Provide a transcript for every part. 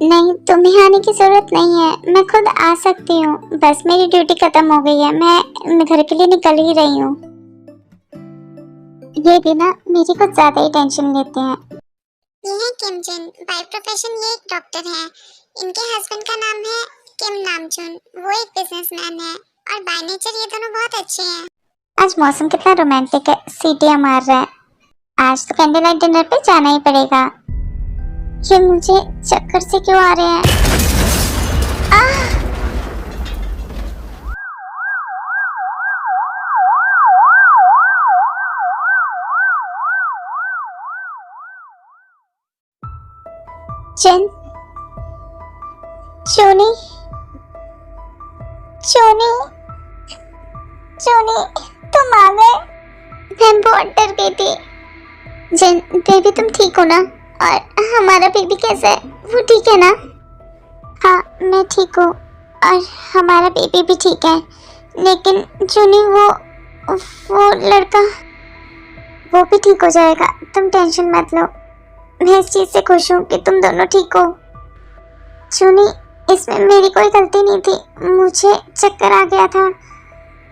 नहीं, तुम्हें आने की जरूरत नहीं है, मैं खुद आ सकती हूँ। बस मेरी ड्यूटी खत्म हो गई है, मैं घर के लिए निकल ही रही हूँ। ये भी ना मेरी कुछ ज्यादा ही टेंशन लेते हैं। ये है किम जुन, बाय प्रोफेशन ये एक डॉक्टर है। इनके हस्बैंड का नाम है किम नामजुन, वो एक बिजनेसमैन है और बाय नेचर ये दोनों बहुत अच्छे हैं। आज मौसम कितना रोमांटिक है, सीटियां मार रहा है। आज तो कैंडल लाइट डिनर पे जाना ही पड़ेगा। ये मुझे चक्कर से क्यों आ रहे हैं? आह! चन, चोनी, चोनी, चोनी, तुम आ गए। मैं बहुत डर गई थी। जन, बेबी तुम ठीक हो ना? और हमारा बेबी कैसा है? वो ठीक है ना? हाँ, मैं ठीक हूँ और हमारा बेबी भी ठीक है। लेकिन चुनी, वो लड़का, वो भी ठीक हो जाएगा, तुम टेंशन मत लो। मैं इस चीज़ से खुश हूँ कि तुम दोनों ठीक हो। चुनी, इसमें मेरी कोई गलती नहीं थी, मुझे चक्कर आ गया था।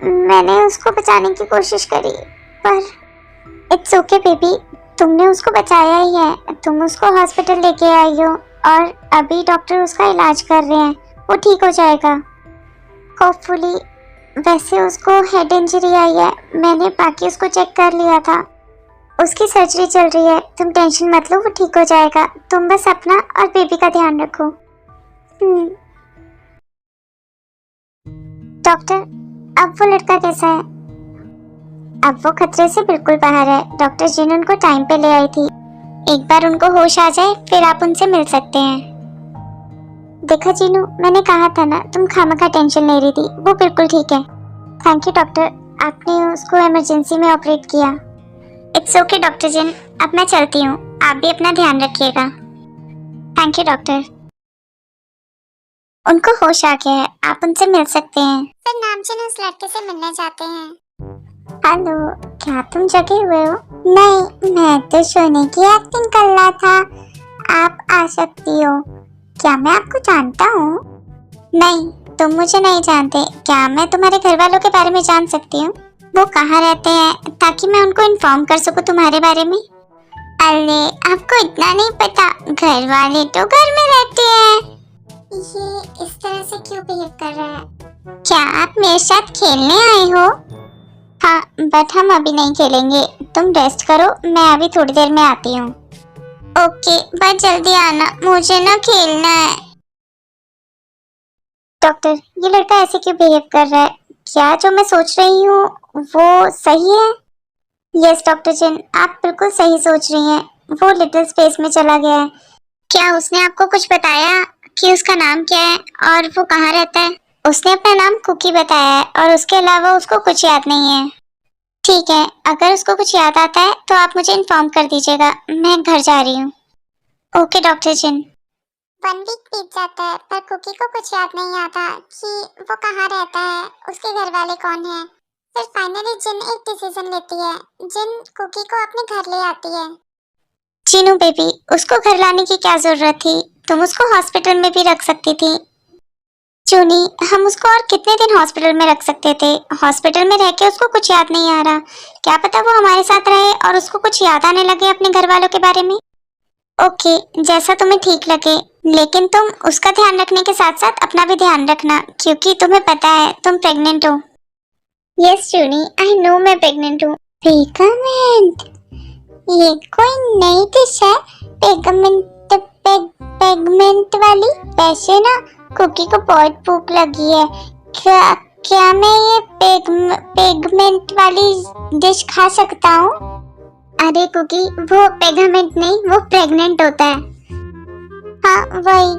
मैंने उसको बचाने की कोशिश करी, पर इट्स ओके बेबी, तुमने उसको बचाया ही है। तुम उसको हॉस्पिटल लेके आई हो और अभी डॉक्टर उसका इलाज कर रहे हैं, वो ठीक हो जाएगा होपफुली। वैसे उसको हेड इंजरी आई है, मैंने बाकी उसको चेक कर लिया था, उसकी सर्जरी चल रही है। तुम टेंशन मत लो, वो ठीक हो जाएगा। तुम बस अपना और बेबी का ध्यान रखो। डॉक्टर, अब वो लड़का कैसा है? अब वो खतरे से बिल्कुल बाहर है। डॉक्टर जिन उनको टाइम पे ले आई थी। एक बार उनको होश आ जाए फिर आप उनसे मिल सकते हैं। देखा जीनू, मैंने कहा था ना, तुम खामखा टेंशन ले रही थी, वो बिल्कुल ठीक है। थैंक यू डॉक्टर, आपने उसको इमरजेंसी में ऑपरेट किया। इट्स ओके डॉक्टर जिन, अब मैं चलती हूँ, आप भी अपना ध्यान रखिएगा। Thank you doctor. उनको होश आ गया है, आप उनसे मिल सकते हैं। सर नामजुन उस लड़के से मिलना चाहते हैं। हेलो, क्या तुम जगे हुए हो? नहीं, मैं तो सोने की एक्टिंग कर रहा था। आप आ सकती हो। क्या मैं आपको जानता हूँ? नहीं, तुम मुझे नहीं जानते। क्या मैं तुम्हारे घर वालों के बारे में जान सकती हूँ? वो कहाँ रहते हैं, ताकि मैं उनको इन्फॉर्म कर सकूँ तुम्हारे बारे में? अरे, आपको इतना नहीं पता, घर वाले तो घर में रहते हैं। ये इस तरह से क्यों बिहेव कर रहा है? क्या आप मेरे साथ खेलने आए हो? हाँ, बट हम अभी नहीं खेलेंगे, तुम रेस्ट करो, मैं अभी थोड़ी देर में आती हूँ। ओके, बस जल्दी आना, मुझे ना खेलना है। डॉक्टर, ये लड़का ऐसे क्यों बिहेव कर रहा है? क्या जो मैं सोच रही हूँ वो सही है? यस डॉक्टर जिन, आप बिल्कुल सही सोच रही हैं। वो लिटिल स्पेस में चला गया है। क्या उसने आपको कुछ बताया कि उसका नाम क्या है और वो कहाँ रहता है? उसने अपना नाम कुकी बताया है और उसके अलावा उसको कुछ याद नहीं है। ठीक है, अगर उसको कुछ याद आता है तो आप मुझे इन्फॉर्म कर दीजिएगा, मैं घर जा रही हूँ। ओके डॉक्टर जिन। 1 वीक बीत जाता है पर कुकी को कुछ याद नहीं आता कि वो कहाँ रहता है, उसके घर वाले कौन हैं। फिर फाइनली जिन एक डिसीजन लेती है। जिन कुकी को अपने घर ले आती है। चीनू बेबी, उसको घर लाने की क्या जरूरत थी? तुम उसको हॉस्पिटल में भी रख सकती थी। चूनी, हम उसको और कितने दिन हॉस्पिटल में रख सकते थे? हॉस्पिटल में रह के उसको कुछ याद नहीं आ रहा, क्या पता वो हमारे साथ रहे और उसको कुछ याद आने लगे अपने घर वालों के बारे में। ओके, जैसा तुम्हें ठीक लगे, लेकिन तुम उसका ध्यान रखने के साथ साथ अपना भी ध्यान रखना, क्योंकि तुम्हें पता है तुम प्रेग्नेंट हो। यस चूनी, आई नो मैं प्रेग्नेंट हूँ। पेगमेंट, ये कोई नई डिश है? पेगमेंट वाली? वैसे ना कुकी को बहुत भूख लगी है, क्या मैं ये पेगमेंट वाली डिश खा सकता हूँ? अरे कुकी, वो पेगमेंट नहीं, वो प्रेग्नेंट होता है। हाँ वही,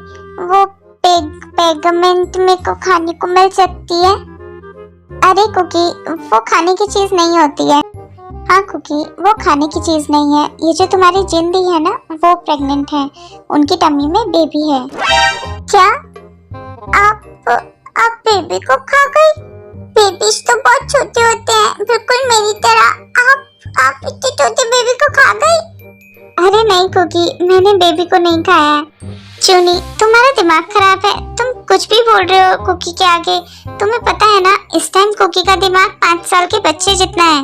वो पेगमेंट में को खाने को मिल सकती है। अरे कुकी, वो खाने की चीज नहीं होती है। हाँ कुकी, वो खाने की चीज नहीं है। ये जो तुम्हारी जिंदी है ना, वो प्रेग्नेंट है, उनकी टम्मी में बेबी है। क्या आप बेबी को खा गई? बेबीज तो बहुत छोटे होते हैं, बिल्कुल मेरी तरह। आप इतने छोटे बेबी को खा गई? अरे नहीं कुकी, मैंने बेबी को नहीं खाया। चुनी, तुम्हारा दिमाग खराब है। तुम कुछ भी बोल रहे हो कुकी के आगे। तुम्हें पता है ना, इस टाइम कुकी का दिमाग 5 साल के बच्चे जितना है।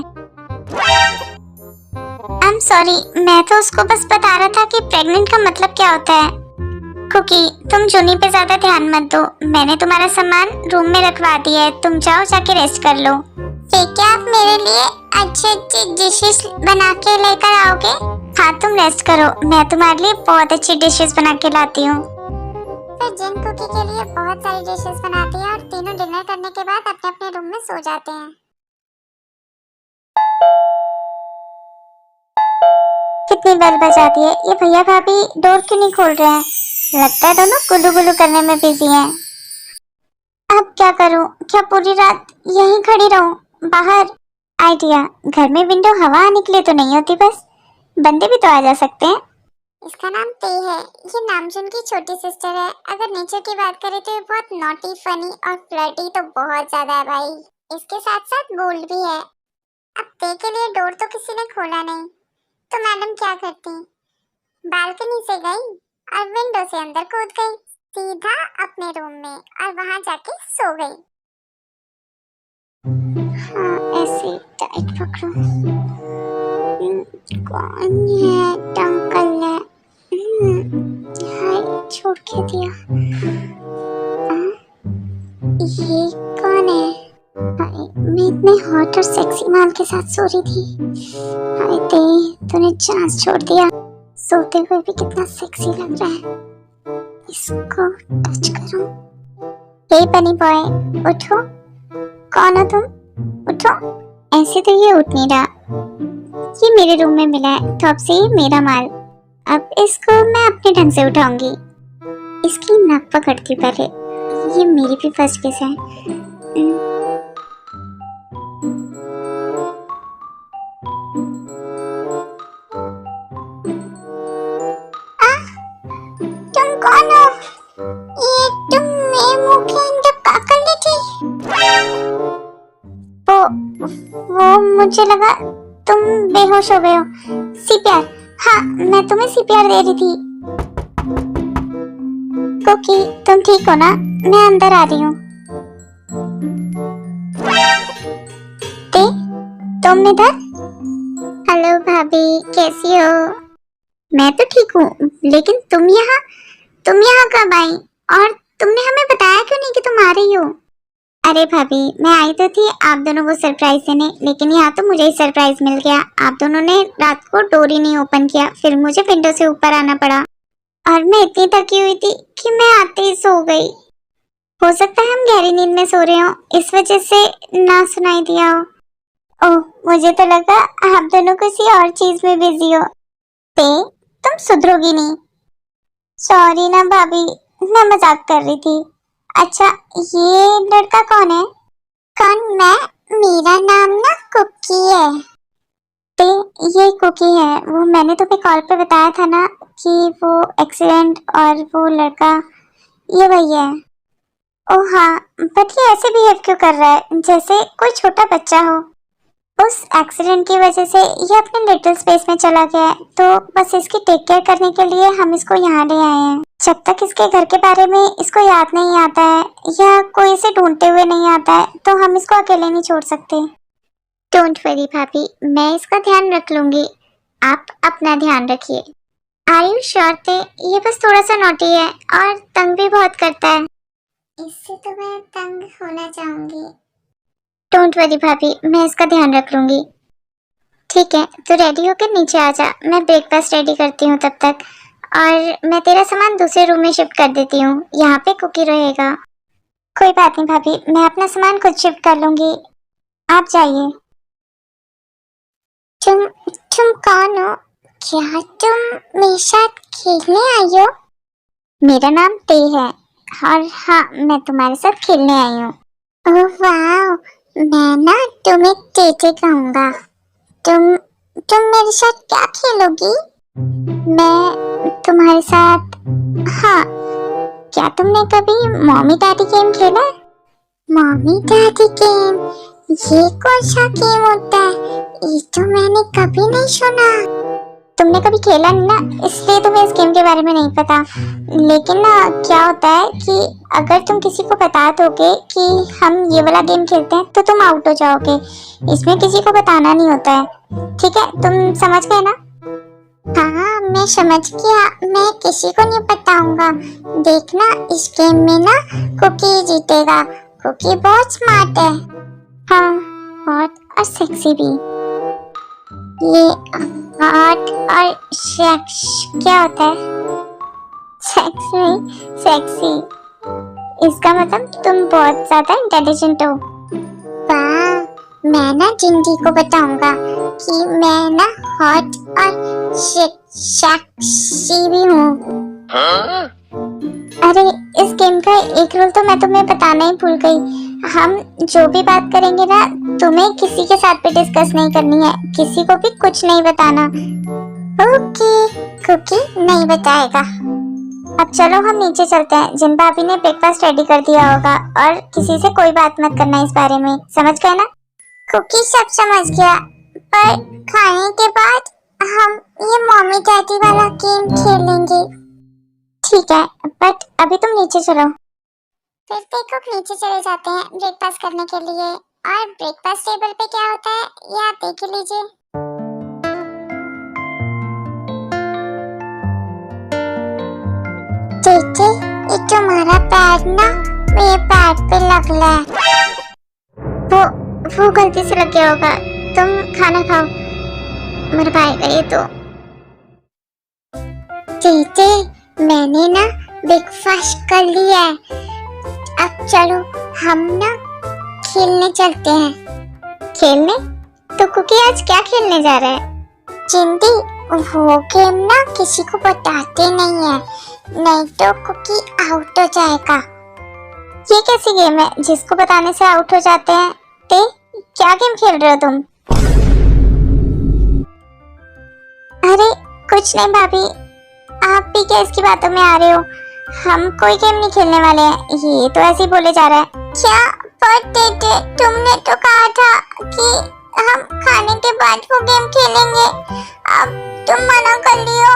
आई एम सॉरी, मैं तो उसको बस बता रहा था कि प्रेग्नेंट का मतलब क्या होता है। कुकी, तुम जूनी पे ज्यादा ध्यान मत दो। मैंने तुम्हारा सामान रूम में रखवा दिया है, तुम जाओ जाके रेस्ट कर लो। फिर क्या आप मेरे लिए अच्छे अच्छे डिशेस बना के लेकर आओगे? हाँ, तुम रेस्ट करो, मैं तुम्हारे लिए बहुत अच्छी डिशेस बना के लाती हूँ। फिर जिन कुकी के लिए बहुत सारी डिशेस बनाती है और तीनों डिनर करने के बाद अपने अपने रूम में सो जाते हैं। कितनी बेल बजाती है, ये भैया भाभी डोर क्यों नहीं खोल रहे हैं? लगता है दोनों गुल्लू गुल्लू करने में बिजी हैं। अब क्या करूं? क्या पूरी रात यहीं खड़ी रहूं? बाहर आइडिया, घर में विंडो हवा आने के लिए तो नहीं होती, बस बंदे भी तो आ जा सकते हैं। इसका नाम ते है। ये नामजुन की छोटी सिस्टर है। अगर नेचर की बात करें तो ये बहुत नॉटी, फनी और फ्लर्टी तो बहुत ज्यादा है भाई। इसके साथ साथ बोल्ड भी है। अब ते के लिए डोर तो किसी ने खोला नहीं, तो मैडम क्या करती? बालकनी से गई और विंडो से अंदर कूद गई सीधा अपने रूम में और वहां जाके सो गई। हाँ, ऐसे टाइट पकड़ो। कौन है? अंकल है। हाय, छोड़ के दिया। ये कौन है? हाय, मैं इतने हॉट और सेक्सी माल के साथ सो रही थी। हाय ते, तूने चांस छोड़ दिया। सोते हुए भी कितना सेक्सी लग रहा है। इसको टच करूं। हे बनी बॉय, उठो। कौन हो तुम? उठो। ऐसे तो ये उठ नहीं रहा। ये मेरे रूम में मिला है तो अब से ये मेरा माल। अब इसको मैं अपने ढंग से उठाऊंगी। इसकी नाक पकड़ती पहले। ये मेरी भी फर्स्ट किस है। तुम कौन हो? ये तुम मेरे मुंह के अंदर क्या कर रही थी? वो मुझे लगा तुम बेहोश हो गए हो। सीपीआर। हाँ, मैं तुम्हें सीपीआर दे रही थी। कुकी, तुम ठीक हो ना? मैं अंदर आ रही हूँ। ते, तुम इधर? हेलो भाभी, कैसी हो? मैं तो ठीक हूँ, लेकिन तुम यहाँ कब आई? और तुमने हमें बताया क्यों नहीं कि तुम आ रही हो? अरे भाभी, मैं आई तो थी आप दोनों को सरप्राइज देने, लेकिन यहाँ तो मुझे ही सरप्राइज मिल गया। आप दोनों ने रात को डोर ही नहीं ओपन किया, फिर मुझे विंडो से ऊपर आना पड़ा और मैं इतनी थकी हुई थी कि मैं आते ही सो गई। हो सकता है हम गहरी नींद में सो रहे हो, इस वजह से ना सुनाई दिया हो। ओह, मुझे तो लगा आप दोनों किसी और चीज में बिजी हो। तुम सुधरोगी नहीं। सॉरी ना भाभी, मैं मजाक कर रही थी। अच्छा, ये लड़का कौन है? कौन? मैं? मेरा नाम ना कुकी है। ते, ये कुकी है। वो मैंने तुम्हें कॉल पे बताया था ना कि वो एक्सीडेंट और वो लड़का, ये वही है। ओह हाँ, बट ये ऐसे बिहेव क्यों कर रहा है जैसे कोई छोटा बच्चा हो? उस एक्सीडेंट की वजह से ये अपने लिटिल स्पेस में चला गया है, तो बस इसकी टेक केयर करने के लिए हम इसको यहाँ ले आए हैं। जब तक इसके घर के बारे में इसको याद नहीं आता है या कोई इसे ढूंढते हुए नहीं आता है, तो हम इसको अकेले नहीं छोड़ सकते। डोंट वरी भाभी, मैं इसका ध्यान रख लूंगी। आप अपना ध्यान रखिए। आर यू श्योर थे? ये बस थोड़ा सा नॉटी है और तंग भी बहुत करता है। इससे तो मैं तंग होना चाहूंगी। डोंट वरी भाभी, मैं इसका ध्यान रख लूंगी। ठीक है, तो रेडी होकर नीचे आ जा, मैं ब्रेकफास्ट रेडी करती हूँ तब तक। और मैं तेरा सामान दूसरे रूम में शिफ्ट कर देती हूँ, यहाँ पे कुकी रहेगा। कोई बात नहीं भाभी, मैं अपना सामान खुद शिफ्ट कर लूंगी, आप जाइए। तुम कौन हो? क्या तुम मेरे साथ खेलने आई हो? मेरा नाम ते है और हाँ, मैं तुम्हारे साथ खेलने आई हूँ। ओह वाह, मैं ना तुम्हें टेटे कहूँगा। तुम मेरे साथ क्या खेलोगी? मैं तुम्हारे साथ, हाँ। क्या तुमने कभी मॉमी डैडी गेम खेला है? Mommy daddy game? ये कौन सा गेम होता है? ये तो मैंने कभी नहीं सुना। तुमने कभी खेला नहीं ना, इसलिए तुम्हें इस गेम के बारे में नहीं पता। लेकिन ना क्या होता है कि अगर तुम किसी को बता दोगे कि हम ये वाला गेम खेलते हैं तो तुम आउट हो जाओगे। इसमें किसी को बताना नहीं होता है, ठीक है? तुम समझ गए ना? हाँ मैं समझ गया, मैं किसी को नहीं बताऊंगा। देखना इस गेम में ना कुकी जीतेगा। कुकी बहुत स्मार्ट है। हाँ, हॉट और सेक्सी भी। ये हॉट और सेक्स क्या होता है? सेक्स नहीं, सेक्सी। इसका मतलब तुम बहुत ज्यादा इंटेलिजेंट हो। वाह, मैं ना जिंजी को बताऊंगा कि मैं ना हॉट और सेक्सी भी हूँ। अरे इस गेम का एक रूल तो मैं तुम्हें बताना ही भूल गई। हम जो भी बात करेंगे ना, तुम्हें किसी के साथ भी डिस्कस नहीं करनी है, किसी को भी कुछ नहीं बताना। ओके, कुकी नहीं बताएगा। अब चलो हम नीचे चलते हैं। जिन भाभी ने ब्रेकफास्ट रेडी कर दिया होगा, और किसी से कोई बात मत करना इस बारे में, समझ गए ना? कुकी सब समझ गया, पर खाने के बाद हम ये मम्मी डैडी वाला गेम खेलेंगे। ठीक है, बट अभी तुम नीचे चलो। फिर पेकॉक नीचे चले जाते हैं ब्रेकफास्ट करने के लिए। और ब्रेकफास्ट टेबल पे क्या होता है ये आप देख लीजिए। देखिए, ये तुम्हारा पैर ना मेरे पैर पे लग रहा है। वो गलती से लग गया होगा। तुम खाना खाओ, मेरे भाई का ये तो। जीते, मैंने ना ब्रेकफास्ट कर लिया है। अब चलो हम ना खेलने चलते हैं। खेलने? तो कुकी आज क्या खेलने जा रहा है? चिंदी, वो गेम ना किसी को बताते नहीं है, नहीं तो कुकी आउट हो जाएगा। ये कैसी गेम है जिसको बताने से आउट हो जाते हैं? ते क्या गेम खेल रहे हो तुम? अरे कुछ नहीं भाभी, आप भी क्या इसकी बातों में आ रहे हो? हम कोई गेम नहीं खेलने वाले हैं। ये तो ऐसे ही बोले जा रहा है। क्या? पर टेटे, तुमने तो कहा था कि हम खाने के बाद वो गेम खेलेंगे, अब तुम मना कर लियो।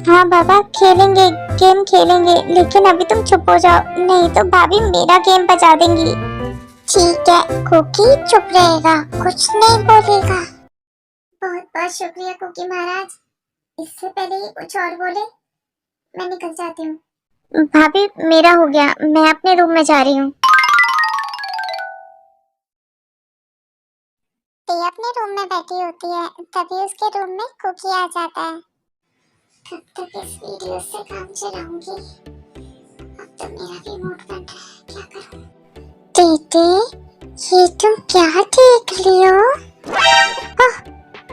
हाँ बाबा, खेलेंगे, गेम खेलेंगे, लेकिन अभी तुम चुप हो जाओ, नहीं तो भाभी मेरा गेम बजा देंगी। ठीक है, कुकी चुप रहेगा, कुछ नहीं बोलेगा। बहुत बहुत शुक्रिया कुकी महाराज। इससे पहले ये कुछ और बोले, मैं निकल जाती हूँ। भाभी मेरा हो गया, मैं अपने रूम में जा रही हूँ। ये अपने रूम में बैठी होती है, तभी उसके रूम में कुकी आ जाता है। कब तक इस वीडियो से काम चलाऊंगी? अब तो मेरा भी मूड बन रहा है, क्या करूँ? दीदी, ये तुम क्या देख लियो?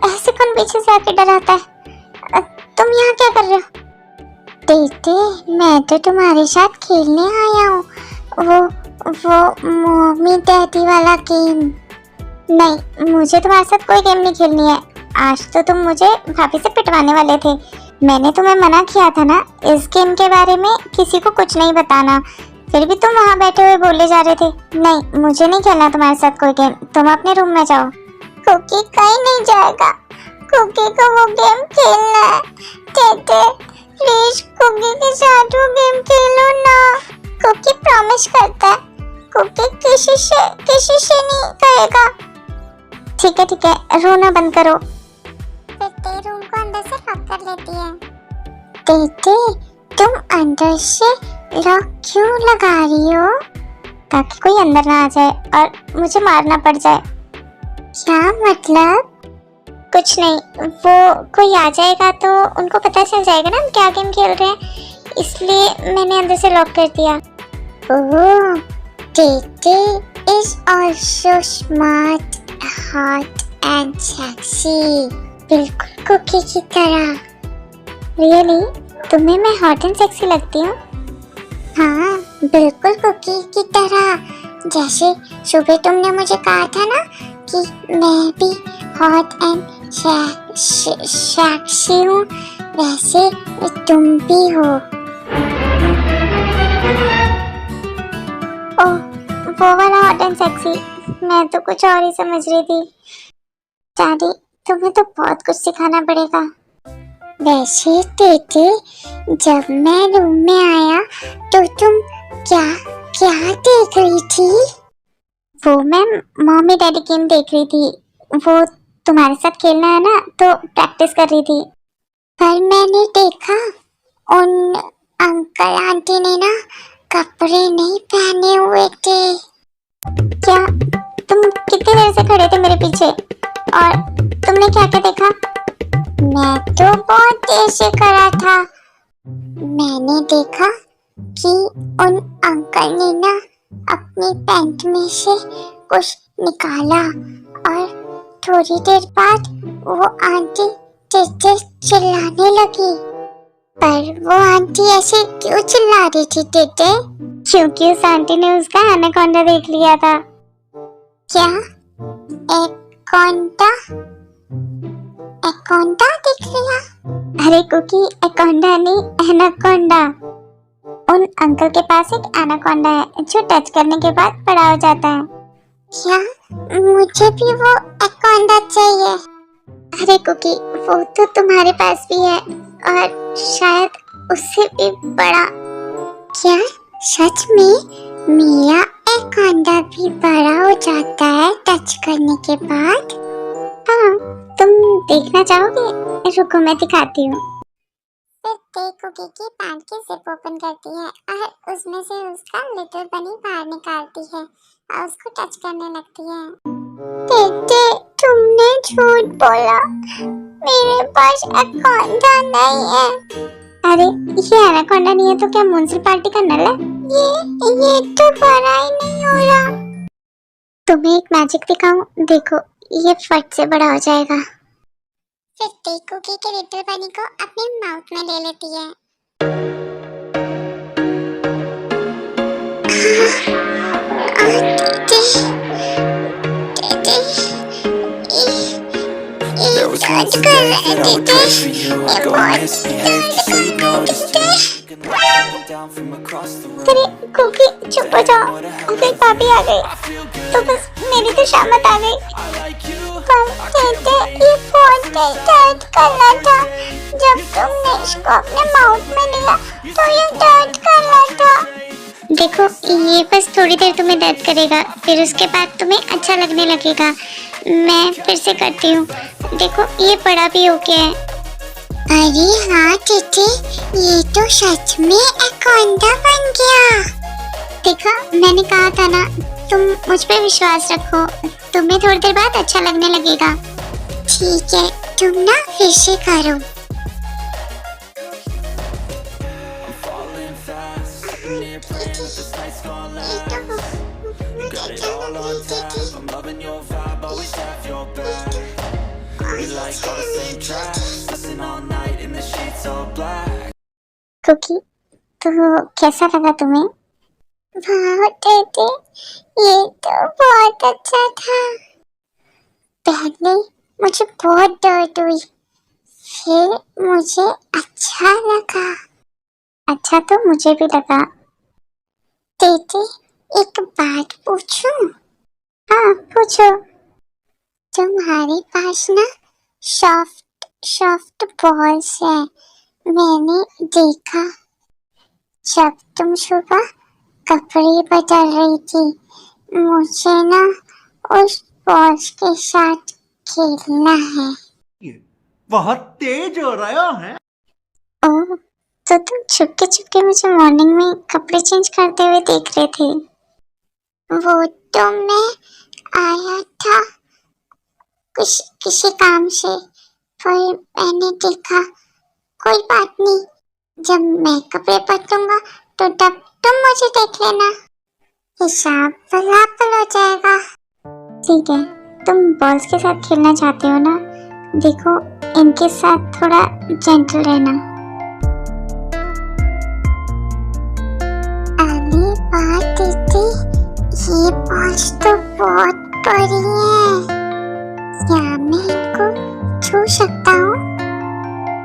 ऐसे कौन पीछे से आके डराता है? तुम यहाँ क्या कर रहे हो? दीदी, मैं तो तुम्हारे साथ खेलने आया हूँ, वो मम्मी डैडी वाला गेम। नहीं, मुझे तुम्हारे साथ कोई गेम नहीं खेलनी है। आज तो तुम मुझे भाभी से पिटवाने वाले थे। मैंने तुम्हें मना किया था ना इस गेम के बारे में किसी को कुछ नहीं बताना, फिर भी तुम वहाँ बैठे हुए बोले जा रहे थे। नहीं, मुझे नहीं खेलना तुम्हारे साथ कोई गेम, तुम अपने रूम में जाओ। कुकी कहीं नहीं जाएगा, कुकी को वो गेम खेलना है। टेटे प्लीज कुकी के साथ वो गेम खेलो ना। कुकी प्रॉमिस करता है, कुकी किसी से नहीं कहेगा। ठीक है, रोना बंद करो। फिर ते रूम को अंदर से लॉक कर लेती है। टेटे, तुम अंदर से लॉक क्यों लगा रही हो? ताकि कोई अंदर ना आ जाए और मुझे मारना पड़ जाए। क्या मतलब? कुछ नहीं, वो कोई आ जाएगा तो उनको पता चल जाएगा ना हम क्या गेम खेल रहे हैं, इसलिए मैंने अंदर से लॉक कर दिया। Oh, Tete is also smart, hot and sexy, बिल्कुल कुकी की तरह। रियली? तुम्हें मैं हॉट एंड सेक्सी लगती हूँ? हाँ, बिल्कुल कुकी की तरह। जैसे सुबह तुमने मुझे कहा था ना कि मैं भी हॉट एंड सेक्सी हूँ, वैसे तुम भी हो। ओह, वो वाला हॉट एंड सेक्सी, मैं तो कुछ और ही समझ रही थी। डैडी, तुम्हें तो बहुत कुछ सिखाना पड़ेगा। वैसे टीटी, जब मैं रूम में आया तो तुम क्या क्या देख रही थी? वो मैं मम्मी डैडी गेम देख रही थी। वो तुम्हारे साथ खेलना है ना, तो प्रैक्टिस कर रही थी। पर मैंने देखा उन अंकल आंटी ने ना कपड़े नहीं पहने हुए थे। क्या तुम कितनी देर से खड़े थे मेरे पीछे, और तुमने क्या क्या देखा? मैं तो बहुत देर से खड़ा था। मैंने देखा कि उन अंकल ने ना अपनी पैंट में से कुछ निकाला और थोड़ी देर बाद वो आंटी टीटी चिल्लाने लगी। पर वो आंटी ऐसे क्यों चिल्ला रही थी टीटी? क्योंकि उस आंटी ने उसका एनाकोंडा देख लिया था। क्या एकोंडा? एकोंडा दिख लिया? अरे कुकी, एकोंडा नहीं, एनाकोंडा। उन अंकल के पास एक एनाकोंडा है जो टच करने के बाद बड़ा हो जाता है। क्या मुझे भी वो एकोंडा चाहिए? अरे कुकी, वो तो तुम्हारे पास भी है, और शायद उससे भी बड़ा। क्या सच में मेरा एकोंडा भी बड़ा हो जाता है टच करने के बाद? हाँ, तुम देखना चाहोगे? रुको मैं दिखाती हूँ। फिर कुकी की पैंट की जिप ओपन करती है और उसमें से उसका लिटिल बनी बाहर निकालती है और उसको टच करने लगती है। टीटी, तुमने झूठ बोला, मेरे पास एनाकोंडा नहीं है। अरे ये एनाकोंडा नहीं है तो क्या म्युनिसिपैलिटी का नल है? ये तो बड़ा ही नहीं हो रहा। तुम्हें एक मैजिक दिखाऊं, देखो ये फट से बड़ा हो जाएगा। फिर कुकी के लिटिल बनी को अपने माउथ में ले लेती है। There was once a day that I would pray for you. I'd go and misbehave just so you noticed it. Down from across the room. अरे कुकी, चुप हो जाओ। अगर भाभी आ गई तो बस मेरी तो शामत आ गई। पर टीटी, ये बहुत दर्द कर रहा था। जब तुमने इसको अपने माउथ में लिया तो ये दर्द कर रहा था। देखो ये बस थोड़ी देर तुम्हें दर्द करेगा, फिर उसके बाद तुम्हें अच्छा लगने लगेगा। मैं फिर से करती हूँ। देखो ये बड़ा भी हो गया है। अरे हाँ टीटी, ये तो सच में एकोंडा बन गया। देखा, मैंने कहा था ना, तुम मुझ पे विश्वास रखो, तुम्हें थोड़ी देर बाद अच्छा लगने लगेगा। ठीक है, तुम ना फिर से करो। कुकी, तो कैसा लगा तुम्हें? वाह टीटी, ये तो बहुत अच्छा था। पहले मुझे बहुत दर्द हुई, फिर मुझे अच्छा लगा। अच्छा तो मुझे भी लगा। टीटी, एक बात पूछूं? हाँ पूछो। तुम्हारे पास ना सॉफ्ट बॉल्स है। मैंने देखा जब तुम सुबह कपड़े बदल रही थी। मुझे ना उस बॉल्स के साथ खेलना है। बहुत तेज हो रहा है। ओह, तो तुम छुपके मुझे मॉर्निंग में कपड़े चेंज करते हुए देख रहे थे? वो तो मैं आया था किसी काम से, पर मैंने देखा कोई बात नहीं, जब मैं कपड़े बदलूंगा तो तब तुम मुझे देख लेना, हिसाब बराबर हो जाएगा। ठीक है, तुम बॉल्स के साथ खेलना चाहते हो ना? देखो इनके साथ थोड़ा जेंटल रहना। अरे वाह टीटी, ये बॉल्स तो बहुत बड़ी है। क्या मैं इनको छू सकता हूँ?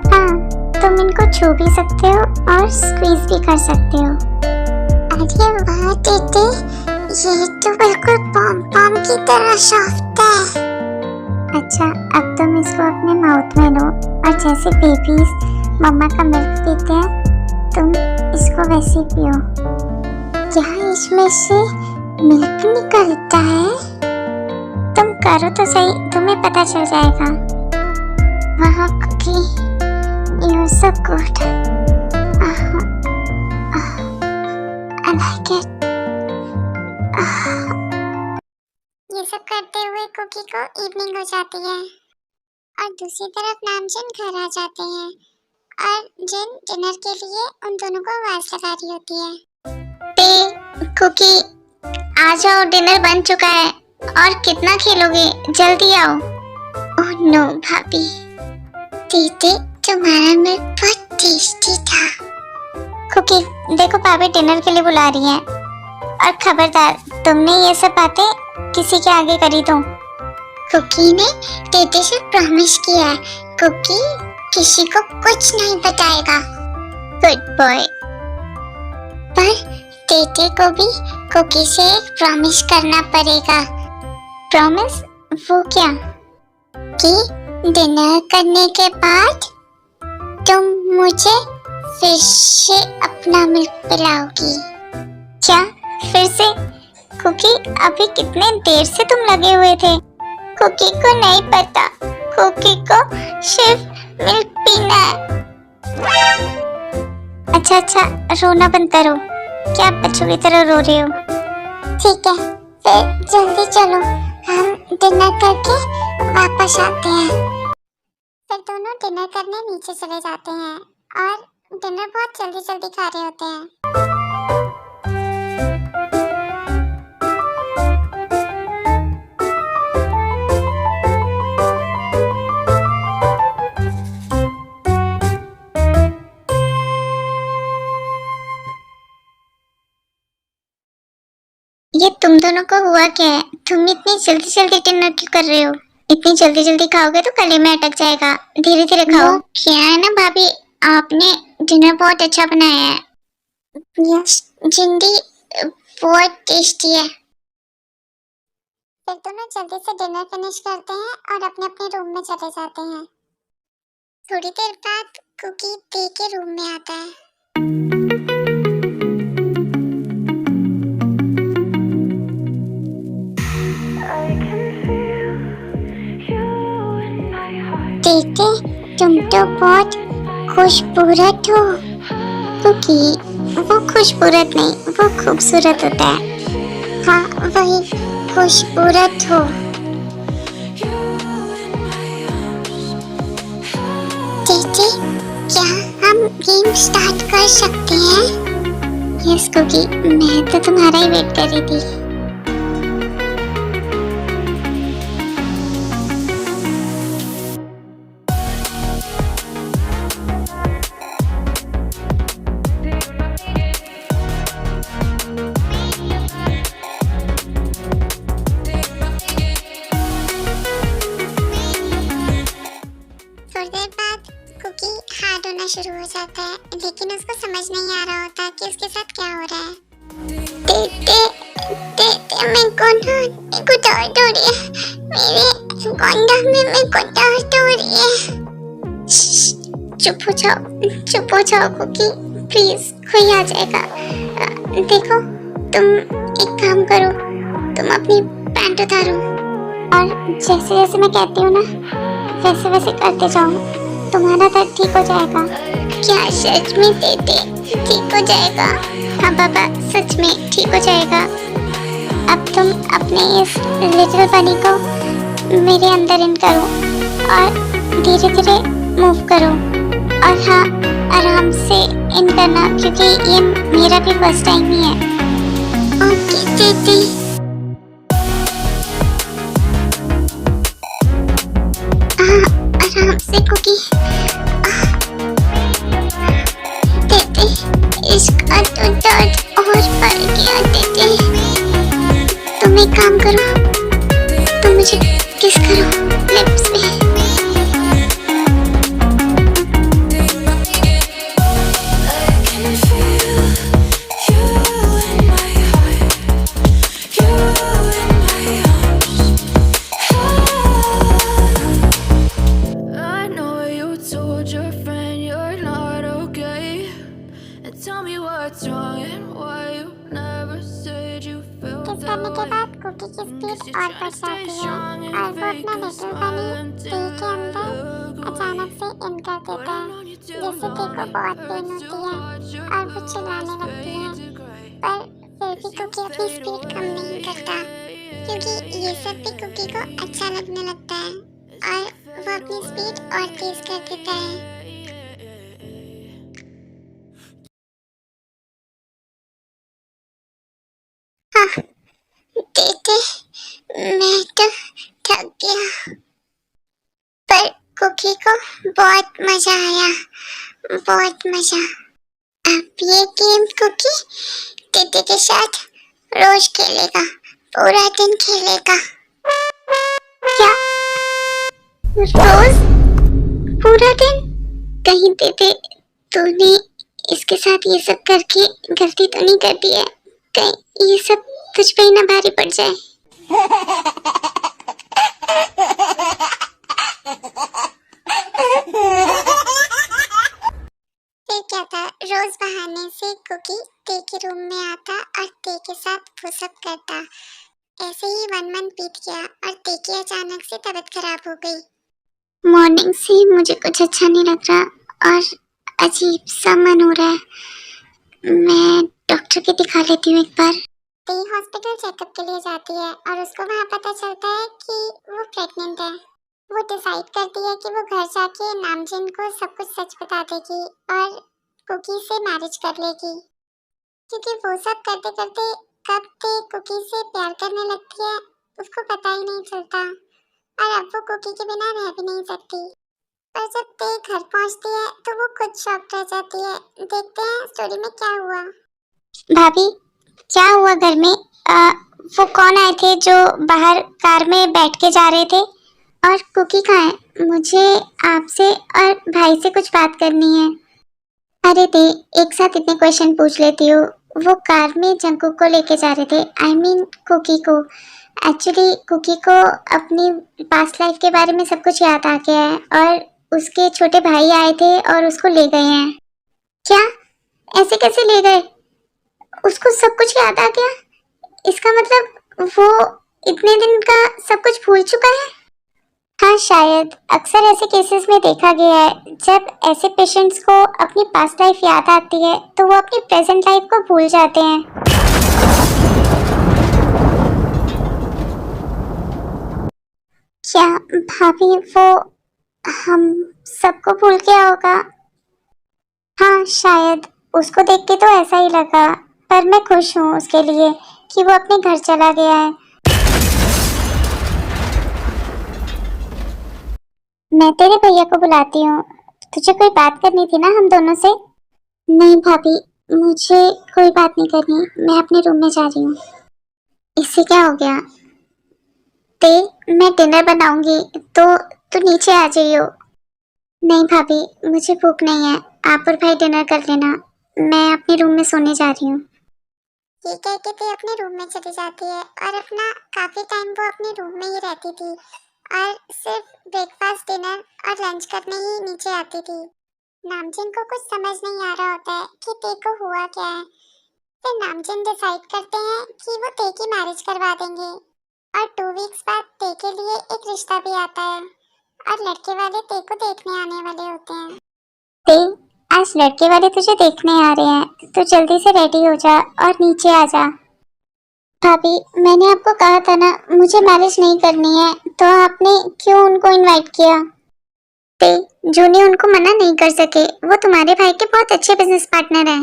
हाँ, तुम इनको छू भी सकते हो और स्क्वीज भी कर सकते हो। अरे वाह टीटी, ये तो बिल्कुल पॉम पॉम की तरह सॉफ्ट है। अच्छा, अब तुम इसको अपने माउथ में लो और जैसे बेबीज मम्मा का मिल्क पीते हैं तुम इसको वैसे पियो। क्या इसमें से मिल्क निकलता है? तुम करो तो सही, तुम्हें पता चल जाएगा। वाह Cookie, you are so good. I like it. ये सब करते हुए कुकी को इवनिंग हो जाती है और दूसरी तरफ नामजन घर आ जाते हैं और जिन डिनर के लिए उन दोनों को आवाज लगा रही होती है। कुकी आ जाओ, डिनर बन चुका है और कितना खेलोगे, जल्दी आओ। ओह नो भाभी, दीदी तुम्हारा मिल्क बहुत टेस्टी था। कुकी देखो भाभी डिनर के लिए बुला रही हैं और खबरदार तुमने ये सब बातें किसी के आगे करी तो। कुकी ने दीदी से प्रॉमिस किया है, कुकी किसी को कुछ नहीं बताएगा। Good boy. पर दीदी को भी कुकी से एक प्रॉमिस करना पड़ेगा। प्रॉमिस? वो क्या? कि डिनर करने के बाद तुम मुझे फिर से अपना मिल्क पिलाओगी। क्या फिर से? कुकी अभी कितने देर से तुम लगे हुए थे। कुकी को नहीं पता, कुकी को सिर्फ मिल्क पीना है। अच्छा रोना बंद करो, क्या बच्चों की तरह रो रहे हो? ठीक है, फिर जल्दी चलो, हम डिनर करके वापस आते हैं। फिर दोनों डिनर करने नीचे चले जाते हैं और डिनर बहुत जल्दी जल्दी खा रहे होते हैं। ये तुम दोनों को हुआ क्या है? तुम इतनी जल्दी जल्दी डिनर क्यों कर रहे हो? इतनी जल्दी जल्दी खाओगे तो गले में अटक जाएगा, धीरे धीरे खाओ। क्या है ना भाभी, आपने डिनर बहुत अच्छा बनाया है। यस, जिंदी बहुत टेस्टी है। फिर दोनों जल्दी से डिनर फिनिश करते हैं और अपने अपने रूम में चले जाते हैं। थोड़ी देर बाद कुकी दी के रूम में आता है। दीदी तुम तो बहुत खुशबूरत हो। कुकी वो खुशबूरत नहीं, वो खूबसूरत होता है। हाँ वही खुशबूरत हो। दीदी क्या हम गेम स्टार्ट कर सकते हैं? यस कुकी, मैं तो तुम्हारा ही वेट कर रही थी। शुरू हो जाता है, लेकिन उसको समझ नहीं आ रहा होता कि उसके साथ क्या हो रहा है। मैं को दर्द हो रही है, मेरे गोंदा में मेरे को दर्द हो रही है। चुप हो जाओ कुकी, प्लीज कोई आ जाएगा। देखो तुम एक काम करो, तुम अपनी पैंट उतारो और जैसे जैसे मैं कहती हूँ ना वैसे वैसे करते जाओ, तुम्हारा दर्द ठीक हो जाएगा। क्या सच में दीदी ठीक हो जाएगा? हाँ पापा सच में ठीक हो जाएगा। अब तुम अपने इस लिटिल बनी को मेरे अंदर इन करो और धीरे धीरे मूव करो, और हाँ आराम से इन करना क्योंकि ये मेरा भी फर्स्ट टाइम ही है। ओके दीदी। आराम से कुकी। दीदी इसका तो दर्द और बढ़ गया। दीदी तुम एक काम करो, तुम मुझे किस करो लिप्स पे। tell me what's wrong and why you never said you felt किस that करने के way? बाद कुकी की स्पीड और बढ़ जाती है और वो अपना लिटिल बनी टी के अंदर अचानक से इन कर देता है, जिससे टी को बहुत पेन होती है और वो चिल्लाने लगती है। पर फिर भी कुकी अपनी स्पीड कम नहीं करता, क्योंकि ये सब भी कुकी को अच्छा लगने लगता है और वो अपनी स्पीड और तेज कर देता है। हाँ, बेटे, मैं तो थक गया, पर कुकी को बहुत मजा आया, बहुत मजा। अब ये गेम कुकी दीदी के साथ रोज खेलेगा, पूरा दिन खेलेगा। क्या रोज? पूरा दिन? कहीं दीदी तूने इसके साथ ये सब करके गलती तो नहीं कर दी है? कहीं ये सब तुझ पे ही ना भारी पड़ जाए। फिर क्या था, रोज बहाने से कुकी ते के रूम में आता और ते के साथ पुशअप करता। ऐसे ही 1 मंथ बीत गया और ते की अचानक से तबीयत खराब हो गई। मॉर्निंग से मुझे कुछ अच्छा नहीं लग रहा और अजीब सा मन हो रहा है। मैं डॉक्टर के दिखा लेती हूँ एक बार। ते हॉस्पिटल चेकअप के लिए जाती है और उसको वहाँ पता चलता है कि वो प्रेग्नेंट है। वो डिसाइड करती है कि वो घर जाके नामजिन को सब कुछ सच बता देगी और कुकी से मैरिज कर लेगी, क्योंकि वो सब करते करते कब ते कुकी से प्यार करने लगती है उसको पता ही नहीं चलता और अब वो कुकी के बिना रह भी नहीं सकती। पर जब ते घर पहुंचती है तो वो खुद शॉक रह जाती है। देखते हैं स्टोरी में क्या हुआ। भाभी, क्या हुआ घर में? वो कौन आए थे जो बाहर कार में बैठ के जा रहे थे? और कुकी कहाँ है? मुझे आपसे और भाई से कुछ बात करनी है। अरे दे, एक साथ इतने क्वेश्चन पूछ लेती हो। वो कार में जंकुक को लेके जा रहे थे, आई मीन कुकी को। एक्चुअली कुकी को अपनी पास्ट लाइफ के बारे में सब कुछ याद आ गया है और उसके छोटे भाई आए थे और उसको ले गए हैं। क्या? ऐसे कैसे ले गए? उसको सब कुछ याद आ गया? इसका मतलब वो इतने दिन का सब कुछ भूल चुका है? हाँ शायद। अक्सर ऐसे केसेस में देखा गया है, जब ऐसे पेशेंट्स को अपनी पास्ट लाइफ याद आती है तो वो अपनी प्रेजेंट लाइफ को भूल जाते हैं। क्या भाभी वो हम सबको भूल गया होगा? हाँ शायद। उसको देख के तो ऐसा ही लगा, पर मैं खुश हूँ उसके लिए कि वो अपने घर चला गया है। मैं तेरे भैया को बुलाती हूँ, तुझे कोई बात करनी थी ना हम दोनों से? नहीं भाभी, मुझे कोई बात नहीं करनी, मैं अपने रूम में जा रही हूँ। इससे क्या हो गया? ते, मैं डिनर बनाऊंगी तो तू नीचे आ जाइयो। नहीं भाभी, मुझे भूख नहीं है, आप और भाई डिनर कर लेना, मैं अपने रूम में सोने जा रही हूँ। ये कह के ते अपने रूम में चली जाती है और अपना काफी टाइम वो अपने रूम में ही रहती थी और सिर्फ ब्रेकफास्ट, डिनर और लंच करने ही नीचे आती थी। नामजिन को कुछ समझ नहीं आ रहा होता है कि ते को हुआ क्या है। फिर नामजिन डिसाइड करते हैं कि वो ते की मैरिज करवा देंगे और 2 वीक्स बाद ते के लिए एक रिश्ता भी आता है और लड़के वाले ते को देखने आने वाले होते हैं। ते, आज लड़के वाले तुझे देखने आ रहे हैं, तो जल्दी से रेडी हो जा और नीचे आ जा। भाभी, मैंने आपको कहा था ना मुझे मैरिज नहीं करनी है, तो आपने क्यों उनको इनवाइट किया? ते, जूनी उनको मना नहीं कर सके, वो तुम्हारे भाई के बहुत अच्छे बिजनेस पार्टनर हैं।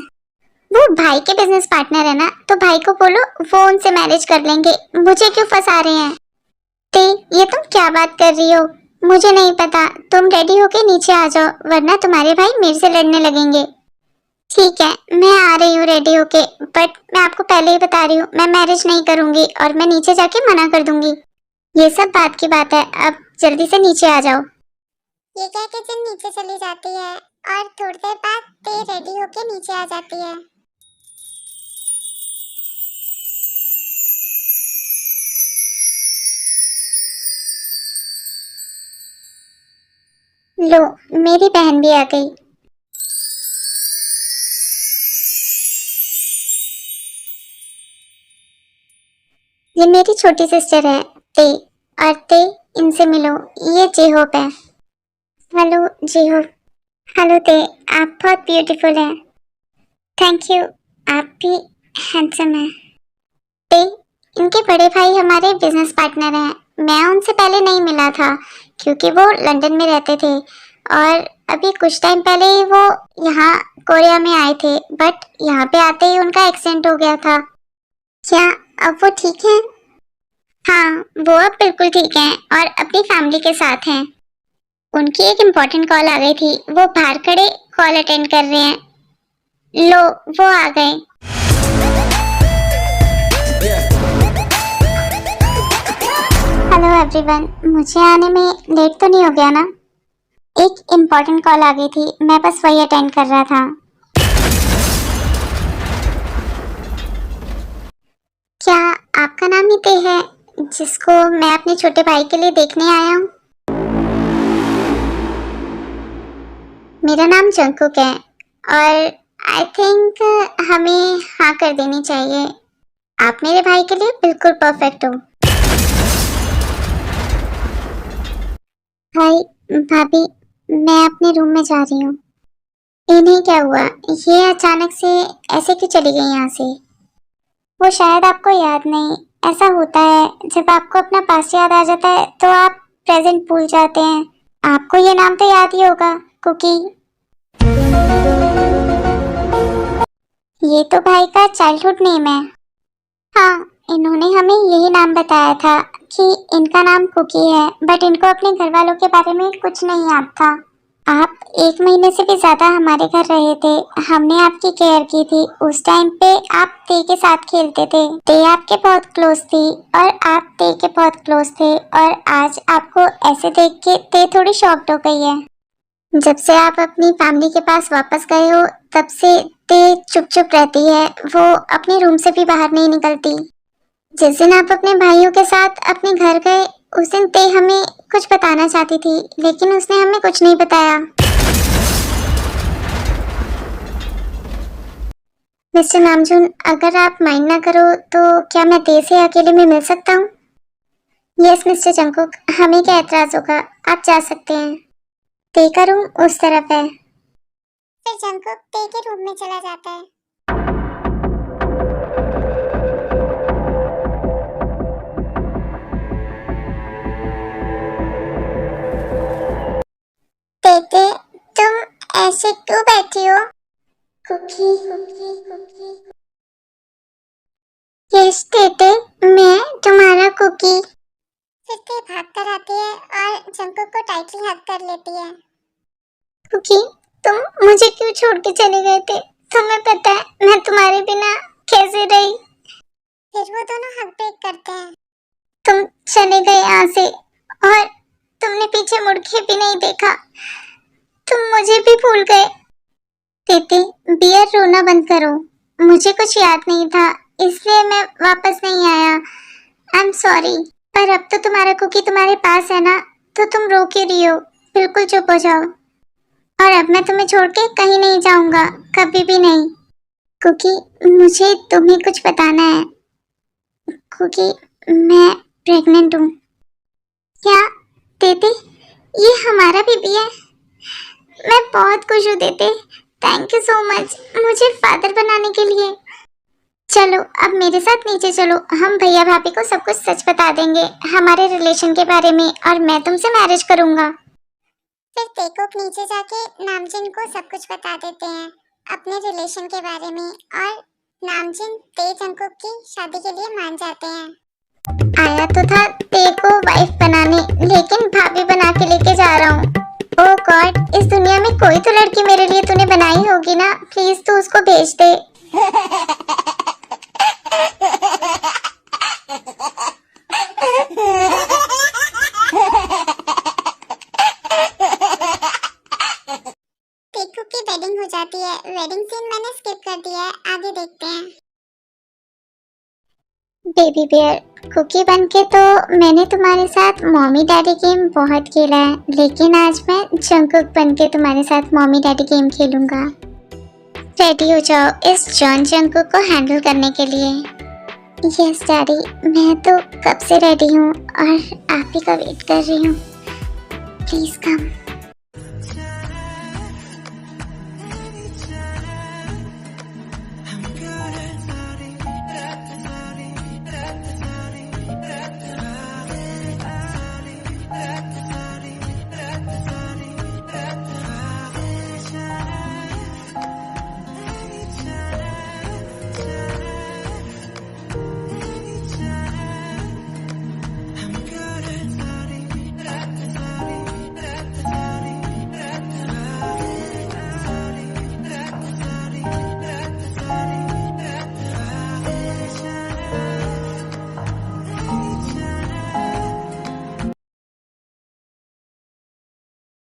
वो भाई के बिजनेस पार्टनर है ना, तो भाई को बोलो वो उनसे मैरिज कर लेंगे, मुझे क्यों फंसा रहे हैं? ते, ये तुम क्या बात कर रही हो? मुझे नहीं पता, तुम रेडी होके नीचे आ जाओ वरना तुम्हारे भाई मेरे से लड़ने लगेंगे। ठीक है, मैं आ रही हूँ रेडी होके, बट मैं आपको पहले ही बता रही हूँ मैं मैरिज नहीं करूंगी और मैं नीचे जाके मना कर दूंगी। ये सब बात की बात है, अब जल्दी से नीचे आ जाओ। ये कह के जिन नीचे चली जाती है और थोड़ी देर बाद ते रेडी होके नीचे आ जाती है। लो, मेरी बहन भी आ गई। ये मेरी छोटी सिस्टर है ते, और ते इनसे मिलो, ये जे होप है। Hello J Hope. हेलो ते, आप बहुत ब्यूटीफुल हैं। थैंक यू, आप भी हैंडसम हैं। ते, इनके बड़े भाई हमारे बिजनेस पार्टनर हैं। मैं उनसे पहले नहीं मिला था क्योंकि वो लंदन में रहते थे और अभी कुछ टाइम पहले ही वो यहाँ कोरिया में आए थे, बट यहाँ पे आते ही उनका एक्सीडेंट हो गया था। क्या अब वो ठीक हैं? हाँ, वो अब बिल्कुल ठीक हैं और अपनी फैमिली के साथ हैं। उनकी एक इम्पोर्टेंट कॉल आ गई थी, वो बाहर खड़े कॉल अटेंड कर रहे हैं। लो, वो आ गए। हेलो एवरीवन, मुझे आने में लेट तो नहीं हो गया ना? एक इम्पोर्टेंट कॉल आ गई थी, मैं बस वही अटेंड कर रहा था। क्या आपका नाम ही ते है जिसको मैं अपने छोटे भाई के लिए देखने आया हूँ? मेरा नाम जंकुक है और आई थिंक हमें हाँ कर देनी चाहिए। आप मेरे भाई के लिए बिल्कुल परफेक्ट हो। भाई भाभी, मैं अपने रूम में जा रही हूँ। इन्हें क्या हुआ? ये अचानक से ऐसे क्यों चली गई यहाँ से? वो शायद आपको याद नहीं, ऐसा होता है जब आपको अपना पास्ट याद आ जाता है तो आप प्रेजेंट भूल जाते हैं। आपको ये नाम तो याद ही होगा, कुकी। ये तो भाई का चाइल्डहुड नेम है। हाँ, इन्होंने हमें यही नाम बताया था कि इनका नाम कुकी है, बट इनको अपने घर वालों के बारे में कुछ नहीं याद था। आप 1 महीने से भी ज्यादा हमारे घर रहे थे, हमने आपकी केयर की थी। उस टाइम पे आप ते के साथ खेलते थे, ते आपके बहुत क्लोज थी और आप ते के बहुत क्लोज थे, और आज आपको ऐसे देख के ते थोड़ी शॉक्ड हो गई है। जब से आप अपनी फैमिली के पास वापस गए हो तब से ते चुप चुप रहती है, वो अपने रूम से भी बाहर नहीं निकलती। जिस दिन आप अपने भाइयों के साथ अपने घर गए उस दिन ते हमें कुछ बताना चाहती थी, लेकिन उसने हमें कुछ नहीं बताया। मिस्टर नामजून, अगर आप माइंड ना करो तो क्या मैं ते से अकेले में मिल सकता हूँ? यस मिस्टर जंकुक, हमें क्या एतराज होगा, आप जा सकते हैं। ते का रूम उस तरफ है। फिर जंकुक ते के रूम में चला जाता है। ते, तुम ऐसे क्यों बैठी हो? Cookie cookie cookie. यस तेते, मैं तुम्हारा कुकी। फिर ते भाग कर आती है और जंकुक को टाइटली हग कर लेती है। कुकी, तुम मुझे क्यों छोड़ के चले गए थे? तुम्हें पता है मैं तुम्हारे बिना कैसे रही? फिर वो दोनों हग ब्रेक करते हैं। तुम चले गए यहाँ से और तुमने पीछे मुड़ के भी नहीं देखा, तुम मुझे भी भूल गए। तेते, बियर रोना बंद करो, मुझे कुछ याद नहीं था इसलिए मैं वापस नहीं आया। आई एम सॉरी, पर अब तो तुम्हारा कुकी तुम्हारे पास है ना, तो तुम रो क्यों रही हो? बिल्कुल चुप हो जाओ। और अब मैं तुम्हें छोड़ के कहीं नहीं जाऊंगा, कभी भी नहीं। कुकी, मुझे तुम्हें कुछ बताना है। कुकी, मैं प्रेग्नेंट हूँ। क्या तेते, ये हमारा बेबी है? मैं बहुत खुश हूँ तेते, थैंक यू सो मच मुझे फादर बनाने के लिए। चलो अब मेरे साथ नीचे चलो, हम भैया भाभी को सब कुछ सच बता देंगे हमारे रिलेशन के बारे में, और मैं तुमसे मैरिज करूंगा। फिर तेकुक नीचे जाके नामजिन को सब कुछ बता देते हैं अपने रिलेशन के बारे में, और नामजिन ते जंकुक की शादी के लिए मान जाते हैं। आया तो था ते को वाइफ बनाने, लेकिन भाभी बना के लेके जा रहा हूँ। ओह गॉड, इस दुनिया में कोई तो लड़की मेरे लिए तूने बनाई होगी ना, प्लीज तू उसको भेज दे। तेकुक की वेडिंग हो जाती है। वेडिंग सीन मैंने स्किप कर दिया है, आगे देखते हैं। बेबी बियर, कुकी बनके तो मैंने तुम्हारे साथ मॉमी डैडी गेम बहुत खेला है, लेकिन आज मैं जंकुक बनके तुम्हारे साथ मॉमी डैडी गेम खेलूंगा। रेडी हो जाओ इस जॉन जंकुक को हैंडल करने के लिए। यस डैडी, मैं तो कब से रेडी हूँ और आप ही का वेट कर रही हूँ। Please come.